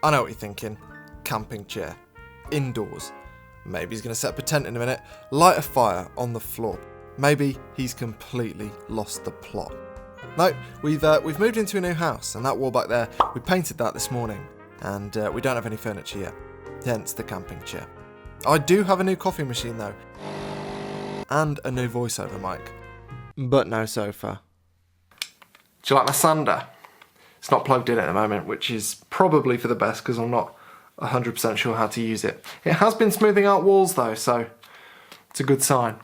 I know what you're thinking. Camping chair. Indoors. Maybe he's going to set up a tent in a minute, light a fire on the floor. Maybe he's completely lost the plot. No, we've moved into a new house, and that wall back there, we painted that this morning, and we don't have any furniture yet, hence the camping chair. I do have a new coffee machine though, and a new voiceover mic, but no sofa. Do you like my sander? It's not plugged in at the moment, which is probably for the best because I'm not 100% sure how to use it. It has been smoothing out walls though, so it's a good sign.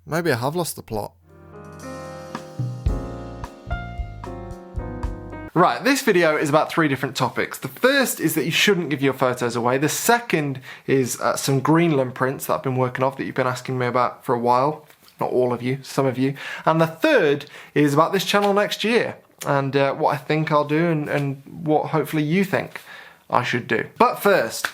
Maybe I have lost the plot. Right, this video is about 3 different topics. The first is that you shouldn't give your photos away. The second is some Greenland prints that I've been working off that you've been asking me about for a while. Not all of you, some of you. And the third is about this channel next year and what I think I'll do and what hopefully you think I should do. But first,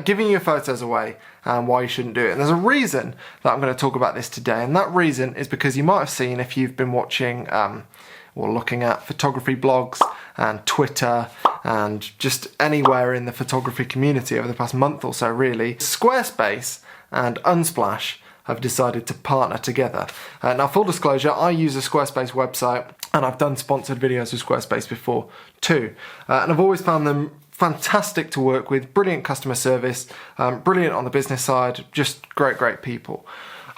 giving your photos away and why you shouldn't do it. And there's a reason that I'm going to talk about this today, and that reason is because you might have seen, if you've been watching or looking at photography blogs and Twitter and just anywhere in the photography community over the past month or so really, Squarespace and Unsplash have decided to partner together. Now, full disclosure, I use a Squarespace website and I've done sponsored videos with Squarespace before too. And I've always found them fantastic to work with, brilliant customer service, brilliant on the business side, just great people.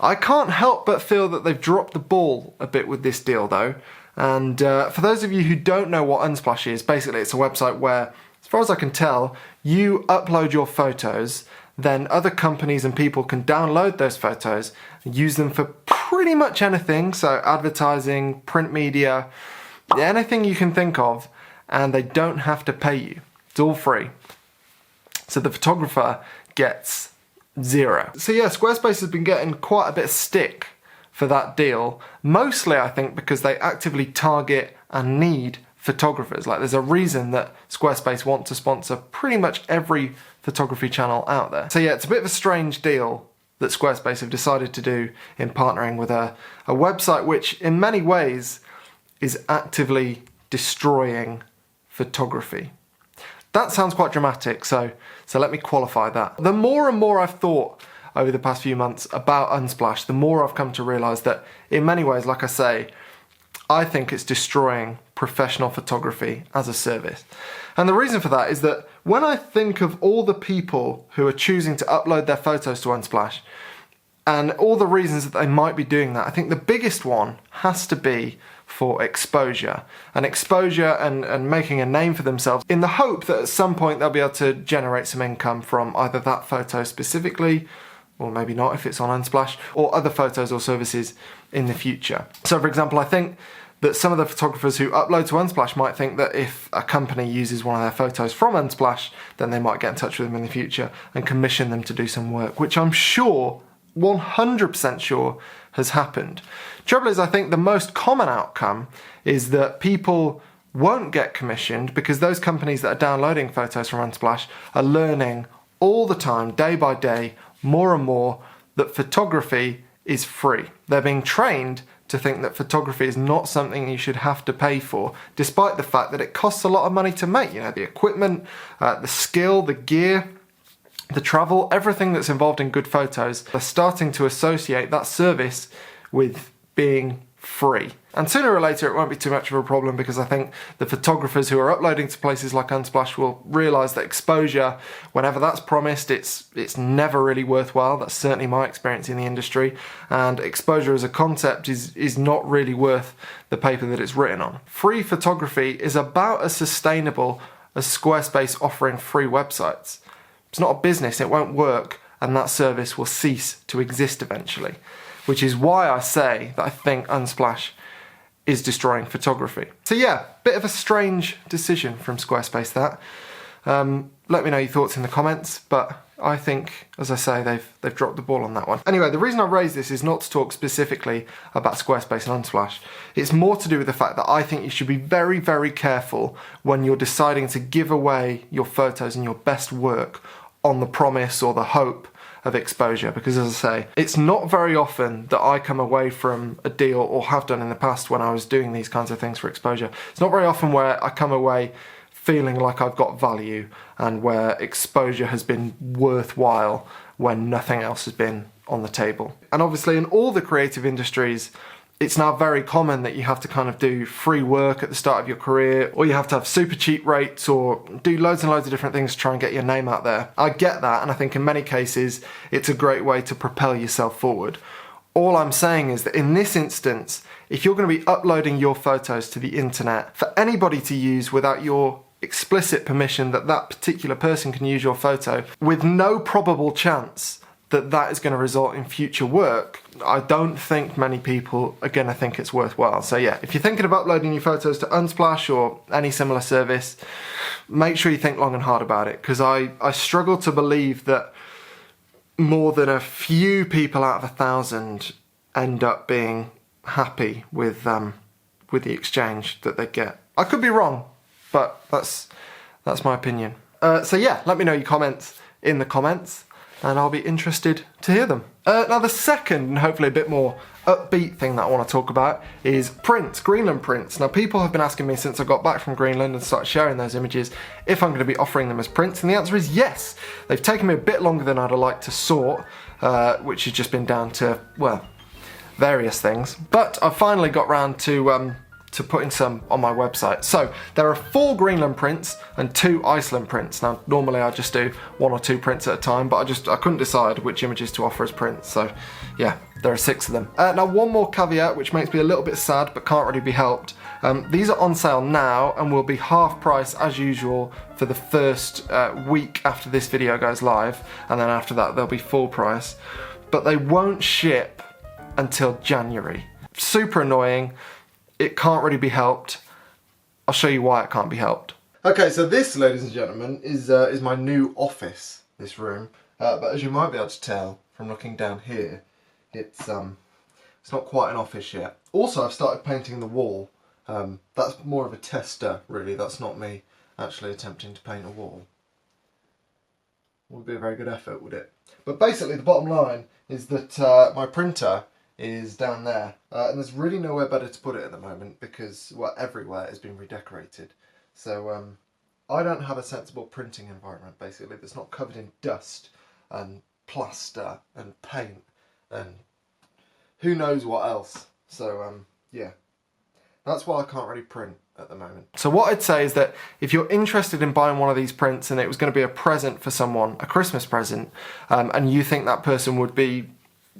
I can't help but feel that they've dropped the ball a bit with this deal though. And for those of you who don't know what Unsplash is, basically it's a website where, as far as I can tell, you upload your photos, then other companies and people can download those photos and use them for pretty much anything, so advertising, print media, anything you can think of, and they don't have to pay you. It's all free. So the photographer gets 0. So yeah, Squarespace has been getting quite a bit of stick for that deal, mostly I think because they actively target and need photographers. Like, there's a reason that Squarespace want to sponsor pretty much every photography channel out there. So yeah, it's a bit of a strange deal that Squarespace have decided to do in partnering with a website which in many ways is actively destroying photography. That sounds quite dramatic, so let me qualify that. The more and more I've thought over the past few months about Unsplash, the more I've come to realise that in many ways, like I say, I think it's destroying professional photography as a service. And the reason for that is that when I think of all the people who are choosing to upload their photos to Unsplash and all the reasons that they might be doing that, I think the biggest one has to be for exposure. And exposure and making a name for themselves in the hope that at some point they'll be able to generate some income from either that photo specifically, or maybe not if it's on Unsplash, or other photos or services in the future. So for example, I think that some of the photographers who upload to Unsplash might think that if a company uses one of their photos from Unsplash, then they might get in touch with them in the future and commission them to do some work, which I'm sure, 100% sure, has happened. Trouble is, I think the most common outcome is that people won't get commissioned because those companies that are downloading photos from Unsplash are learning all the time, day by day, more and more, that photography is free. They're being trained to think that photography is not something you should have to pay for, despite the fact that it costs a lot of money to make. You know, the equipment, the skill, the gear, the travel, everything that's involved in good photos. They're starting to associate that service with being free. And sooner or later it won't be too much of a problem because I think the photographers who are uploading to places like Unsplash will realise that exposure, whenever that's promised, it's never really worthwhile. That's certainly my experience in the industry. And exposure as a concept is not really worth the paper that it's written on. Free photography is about as sustainable as Squarespace offering free websites. It's not a business, it won't work, and that service will cease to exist eventually. Which is why I say that I think Unsplash is destroying photography. So yeah, bit of a strange decision from Squarespace that. Let me know your thoughts in the comments, but I think, as I say, they've dropped the ball on that one. Anyway, the reason I raise this is not to talk specifically about Squarespace and Unsplash. It's more to do with the fact that I think you should be very, very careful when you're deciding to give away your photos and your best work on the promise or the hope of exposure, because as I say, it's not very often that I come away from a deal, or have done in the past when I was doing these kinds of things for exposure. It's not very often where I come away feeling like I've got value and where exposure has been worthwhile when nothing else has been on the table. And obviously in all the creative industries, it's now very common that you have to kind of do free work at the start of your career, or you have to have super cheap rates, or do loads and loads of different things to try and get your name out there. I get that, and I think in many cases it's a great way to propel yourself forward. All I'm saying is that in this instance, if you're going to be uploading your photos to the internet for anybody to use without your explicit permission that that particular person can use your photo, with no probable chance that that is going to result in future work, I don't think many people are going to think it's worthwhile. So yeah, if you're thinking of uploading your photos to Unsplash or any similar service, make sure you think long and hard about it, because I struggle to believe that more than a few people out of 1,000 end up being happy with the exchange that they get. I could be wrong, but that's my opinion. So yeah, let me know your comments in the comments, and I'll be interested to hear them. Now the second, and hopefully a bit more upbeat thing that I want to talk about is prints, Greenland prints. Now people have been asking me since I got back from Greenland and started sharing those images if I'm going to be offering them as prints, and the answer is yes. They've taken me a bit longer than I'd like to sort, which has just been down to, well, various things, but I've finally got round to putting some on my website. So there are 4 Greenland prints and 2 Iceland prints. Now normally I just do 1 or 2 prints at a time, but I couldn't decide which images to offer as prints, so yeah, there are 6 of them. Now one more caveat which makes me a little bit sad but can't really be helped. These are on sale now and will be half price as usual for the first week after this video goes live, and then after that they'll be full price, but they won't ship until January. Super annoying. It can't really be helped. I'll show you why it can't be helped. Okay, so this, ladies and gentlemen, is my new office, this room. But as you might be able to tell from looking down here, it's not quite an office yet. Also, I've started painting the wall. That's more of a tester, really. That's not me actually attempting to paint a wall. Would be a very good effort, would it? But basically, the bottom line is that my printer is down there, and there's really nowhere better to put it at the moment because, well, everywhere has been redecorated. So I don't have a sensible printing environment basically that's not covered in dust and plaster and paint and who knows what else. So yeah, that's why I can't really print at the moment. So what I'd say is that if you're interested in buying one of these prints and it was going to be a present for someone, a Christmas present, and you think that person would be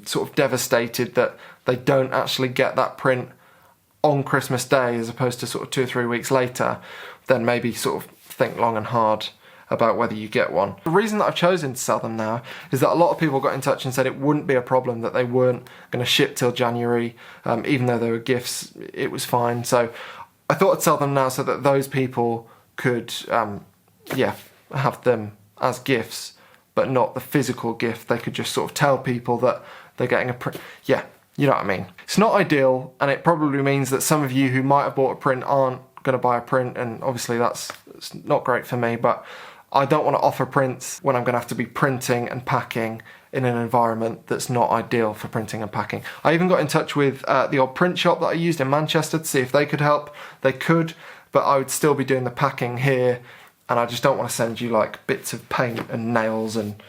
sort of devastated that they don't actually get that print on Christmas Day as opposed to sort of 2 or 3 weeks later, then maybe sort of think long and hard about whether you get one. The reason that I've chosen to sell them now is that a lot of people got in touch and said it wouldn't be a problem, that they weren't going to ship till January, even though they were gifts, it was fine. So I thought I'd sell them now so that those people could yeah, have them as gifts, but not the physical gift. They could just sort of tell people that they're getting a print. Yeah, you know what I mean. It's not ideal, and it probably means that some of you who might have bought a print aren't going to buy a print, and obviously that's not great for me, but I don't want to offer prints when I'm going to have to be printing and packing in an environment that's not ideal for printing and packing. I even got in touch with the old print shop that I used in Manchester to see if they could help. They could, but I would still be doing the packing here, and I just don't want to send you like bits of paint and nails and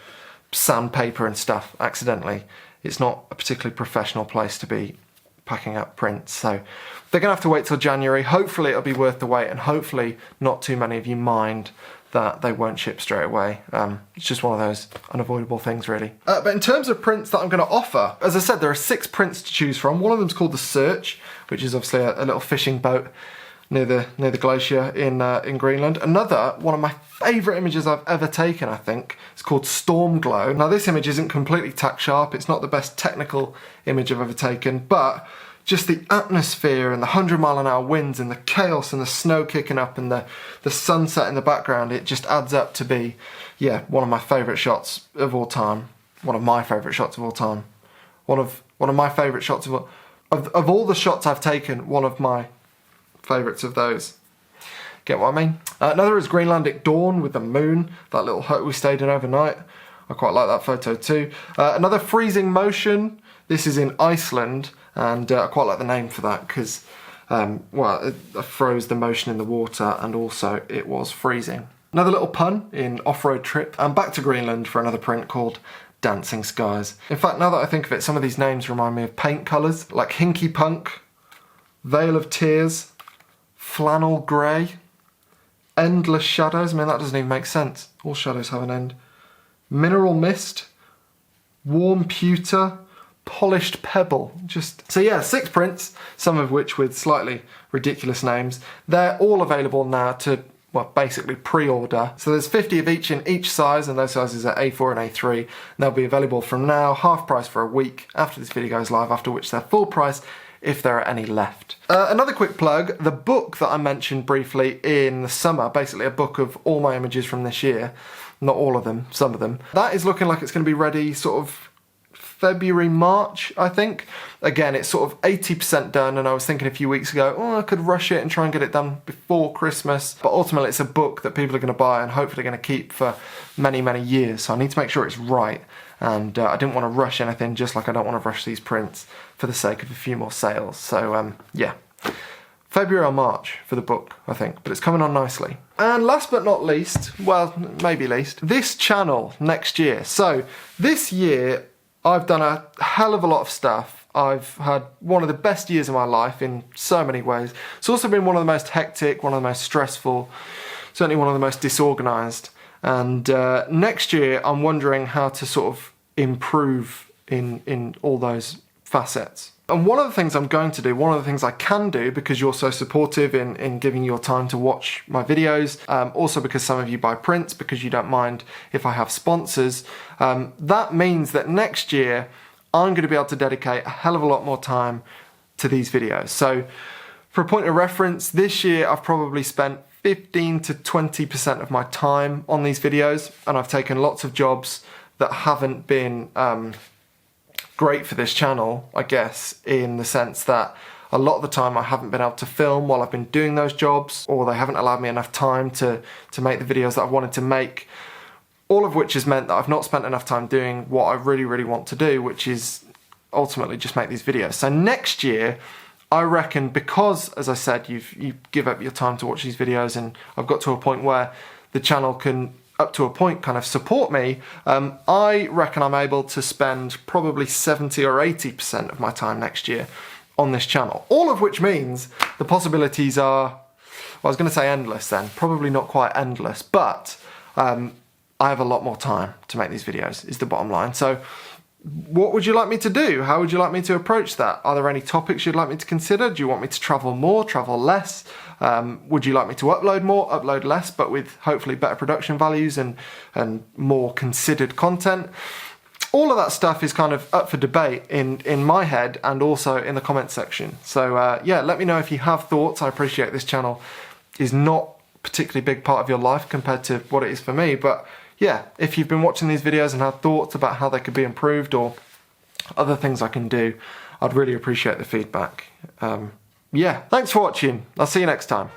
sandpaper and stuff accidentally. It's not a particularly professional place to be packing up prints, so they're going to have to wait till January. Hopefully it'll be worth the wait, and hopefully not too many of you mind that they won't ship straight away. It's just one of those unavoidable things, really. But in terms of prints that I'm going to offer, as I said, there are 6 prints to choose from. One of them's called the Search, which is obviously a little fishing boat near the glacier in Greenland. Another, one of my favourite images I've ever taken, I think, is called Storm Glow. Now this image isn't completely tack sharp, it's not the best technical image I've ever taken, but just the atmosphere and the 100-mile-an-hour winds and the chaos and the snow kicking up and the sunset in the background, it just adds up to be, yeah, one of my favourite shots of all time. One of my favourite shots of all time. One of my favourite shots of all the shots I've taken, one of my favourites of those. Get what I mean? Another is Greenland at dawn with the moon, that little hut we stayed in overnight. I quite like that photo too. Another Freezing Motion. This is in Iceland, and I quite like the name for that because well, it froze the motion in the water, and also it was freezing. Another little pun in off-road trip. I'm back to Greenland for another print called Dancing Skies. In fact, now that I think of it, some of these names remind me of paint colours, like Hinky Punk, Veil of Tears, Flannel Grey, Endless Shadows. I mean, that doesn't even make sense. All shadows have an end. Mineral Mist, Warm Pewter, Polished Pebble. So yeah, 6 prints, some of which with slightly ridiculous names. They're all available now to, well, basically pre-order. So there's 50 of each in each size, and those sizes are A4 and A3. And they'll be available from now, half price for a week after this video goes live, after which they're full price if there are any left. Another quick plug, the book that I mentioned briefly in the summer, basically a book of all my images from this year, not all of them, some of them, that is looking like it's going to be ready sort of February, March, I think. Again, it's sort of 80% done, and I was thinking a few weeks ago, oh, I could rush it and try and get it done before Christmas. But ultimately, it's a book that people are going to buy and hopefully going to keep for many, many years. So I need to make sure it's right. And I didn't want to rush anything, just like I don't want to rush these prints for the sake of a few more sales. So yeah, February or March for the book, I think, but it's coming on nicely. And last but not least, well, maybe least, this channel next year. So this year, I've done a hell of a lot of stuff. I've had one of the best years of my life in so many ways. It's also been one of the most hectic, one of the most stressful, certainly one of the most disorganised. And next year, I'm wondering how to sort of improve in all those facets. And one of the things I'm going to do, one of the things I can do, because you're so supportive in giving your time to watch my videos, also because some of you buy prints, because you don't mind if I have sponsors, that means that next year, I'm going to be able to dedicate a hell of a lot more time to these videos. So for a point of reference, this year I've probably spent 15 to 20% of my time on these videos, and I've taken lots of jobs that haven't been great for this channel, I guess, in the sense that a lot of the time I haven't been able to film while I've been doing those jobs, or they haven't allowed me enough time to make the videos that I've wanted to make, all of which has meant that I've not spent enough time doing what I really, really want to do, which is ultimately just make these videos. So next year, I reckon, because, as I said, you give up your time to watch these videos, and I've got to a point where the channel can, up to a point, kind of support me, I reckon I'm able to spend probably 70 or 80% of my time next year on this channel. All of which means the possibilities are, well, I was going to say endless then, probably not quite endless, but I have a lot more time to make these videos, is the bottom line. So what would you like me to do? How would you like me to approach that? Are there any topics you'd like me to consider? Do you want me to travel more, travel less? Would you like me to upload more, upload less, but with hopefully better production values and more considered content? All of that stuff is kind of up for debate in my head and also in the comments section. So yeah, let me know if you have thoughts. I appreciate this channel is not a particularly big part of your life compared to what it is for me, but yeah, if you've been watching these videos and had thoughts about how they could be improved or other things I can do, I'd really appreciate the feedback. Yeah, thanks for watching. I'll see you next time.